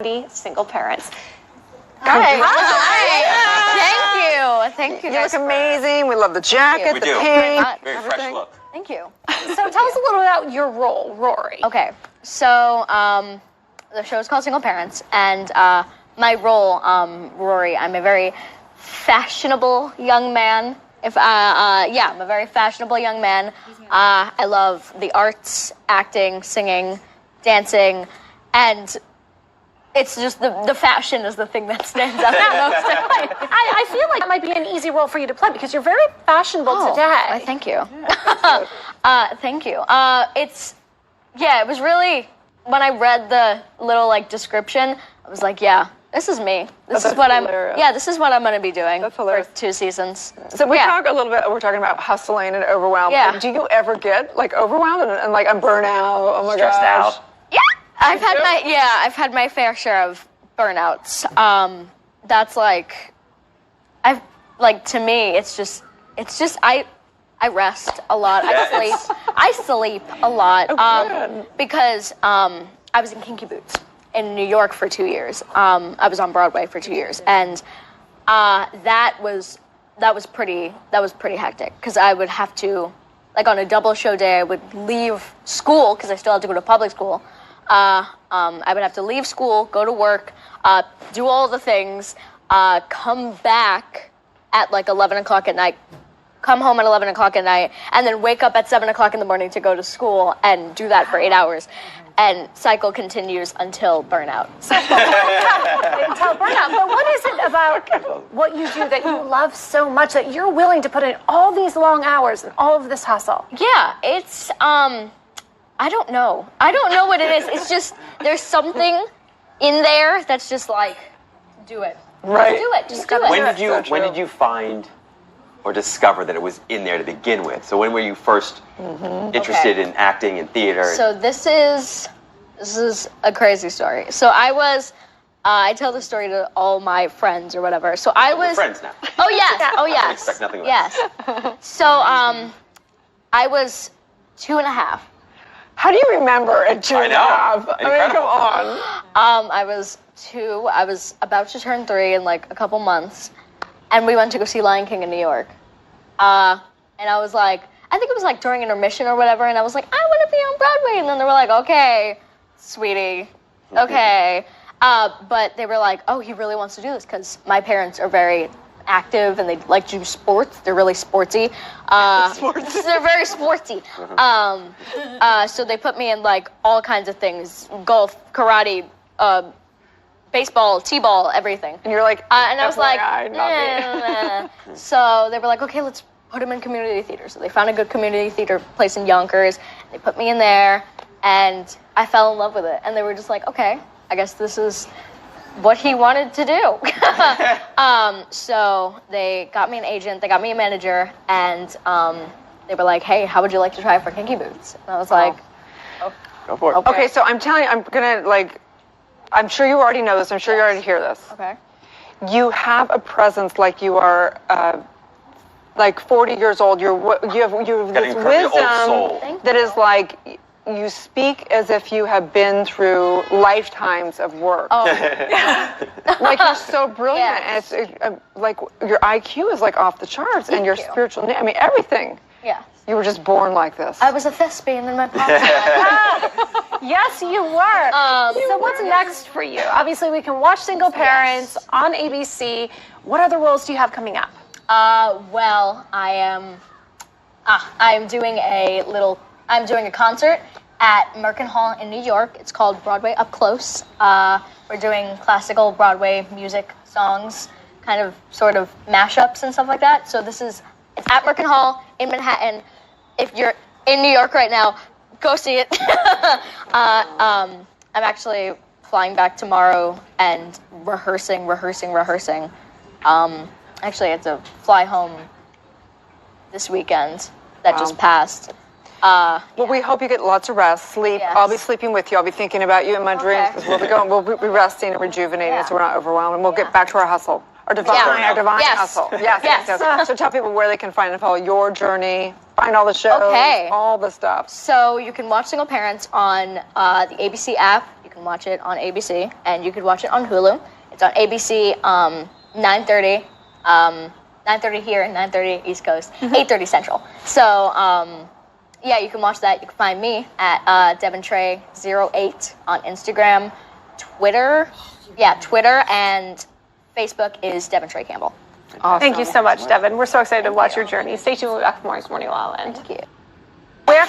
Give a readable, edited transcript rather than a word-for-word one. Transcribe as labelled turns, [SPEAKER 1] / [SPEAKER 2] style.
[SPEAKER 1] single parents.
[SPEAKER 2] Hi. Thank you.
[SPEAKER 3] You look amazing. We love the jacket, the pink.
[SPEAKER 4] Very fresh look.
[SPEAKER 2] Thank you.
[SPEAKER 1] So tell us a little about your role, Rory.
[SPEAKER 2] Okay, so the show is called Single Parents, and my role, Rory, I'm a very fashionable young man. I'm a very fashionable young man. I love the arts, acting, singing, dancing, and it's just the fashion is the thing that stands out the most.
[SPEAKER 1] I feel like that might be an easy role for you to play because you're very fashionable today.
[SPEAKER 2] Thank you. Thank you. It was really, when I read the little description, I was like, yeah, this is me. This is what this is what I'm going to be doing for 2 seasons.
[SPEAKER 3] So we talk a little bit, we're talking about hustling and overwhelmed.
[SPEAKER 2] Yeah.
[SPEAKER 3] Do you ever get overwhelmed and I'm burnt out? Oh my
[SPEAKER 4] Stressed
[SPEAKER 3] gosh.
[SPEAKER 4] out.
[SPEAKER 2] Yeah. I've had my fair share of burnouts. That's to me, it's just I rest a lot. I sleep a lot. Because I was in Kinky Boots in New York for 2 years. I was on Broadway for 2 years, and that was pretty hectic because I would have to, on a double show day, I would leave school because I still had to go to public school. I would have to leave school, go to work, do all the things, come back at 11 o'clock at night, come home at 11 o'clock at night, and then wake up at 7 o'clock in the morning to go to school and do that for 8 hours. And cycle continues until burnout.
[SPEAKER 1] Until burnout. But what is it about what you do that you love so much that you're willing to put in all these long hours and all of this hustle?
[SPEAKER 2] Yeah, it's, I don't know. I don't know what it is. It's just, there's something in there that's just do it.
[SPEAKER 3] Right.
[SPEAKER 2] Do it. Just do it.
[SPEAKER 4] When did you find or discover that it was in there to begin with? So when were you first interested in acting and theater?
[SPEAKER 2] So this is a crazy story. So I tell the story to all my friends or whatever. So
[SPEAKER 4] We're friends now.
[SPEAKER 2] Oh yes. Oh yes.
[SPEAKER 4] I expect nothing less.
[SPEAKER 2] Yes. So I was 2.5.
[SPEAKER 3] How do you remember at 2.5? I mean, come on.
[SPEAKER 2] I was 2. I was about to turn 3 in a couple months, and we went to go see Lion King in New York. And I was I think it was during intermission or whatever, and I was like, I want to be on Broadway. And then they were like, okay, sweetie, okay. But they were like, oh, he really wants to do this because my parents are very active and they like to do sports. They're really sporty. They're very sporty. So they put me in all kinds of things: golf, karate, baseball, t-ball, everything.
[SPEAKER 3] And you're like,
[SPEAKER 2] and I was like,
[SPEAKER 3] nah.
[SPEAKER 2] So they were like, okay, let's put him in community theater. So they found a good community theater place in Yonkers. They put me in there, and I fell in love with it. And they were just like, okay, I guess this is what he wanted to do. So they got me an agent, they got me a manager, and they were like, hey, how would you like to try for Kinky Boots? And I was like, oh,
[SPEAKER 4] go for it.
[SPEAKER 3] Okay, so I'm telling you, I'm gonna I'm sure you already know this. I'm sure you already hear this.
[SPEAKER 2] okay.
[SPEAKER 3] You have a presence like you are 40 years old. You have this wisdom that is you speak as if you have been through lifetimes of work.
[SPEAKER 2] Oh.
[SPEAKER 3] You're so brilliant.
[SPEAKER 2] Yes.
[SPEAKER 3] And it's your IQ is off the charts, and your spiritual. I mean, everything.
[SPEAKER 2] Yeah.
[SPEAKER 3] You were just born like this.
[SPEAKER 2] I was a thespian in my past.
[SPEAKER 1] Yes, you were. So what's next for you? Obviously, we can watch Single Parents on ABC. What other roles do you have coming up?
[SPEAKER 2] Well, I'm doing a concert at Merkin Hall in New York. It's called Broadway Up Close. We're doing classical Broadway music songs, sort of mashups and stuff like that. So it's at Merkin Hall in Manhattan. If you're in New York right now, go see it. I'm actually flying back tomorrow and rehearsing. Actually, I had to fly home this weekend that just passed.
[SPEAKER 3] Well, we hope you get lots of rest, sleep.
[SPEAKER 2] Yes.
[SPEAKER 3] I'll be sleeping with you. I'll be thinking about you in my dreams because we'll be resting and rejuvenating so we're not overwhelmed, and we'll get back to our hustle. Our divine hustle. Yes. So tell people where they can find and follow your journey, find all the shows, all the stuff.
[SPEAKER 2] So you can watch Single Parents on the ABC app. You You can watch it on ABC, and you could watch it on Hulu. It's on ABC 9:30, 9:30 here, 9:30 East Coast, 8:30 Central. So yeah, you can watch that. You can find me at Devin Trey 08 on Instagram, Twitter. Yeah, Twitter and Facebook is Devin Trey Campbell.
[SPEAKER 1] Awesome. Thank you so much, Devin. We're so excited to watch your journey. Stay tuned with Morning La La Land.
[SPEAKER 2] Thank you.
[SPEAKER 1] Where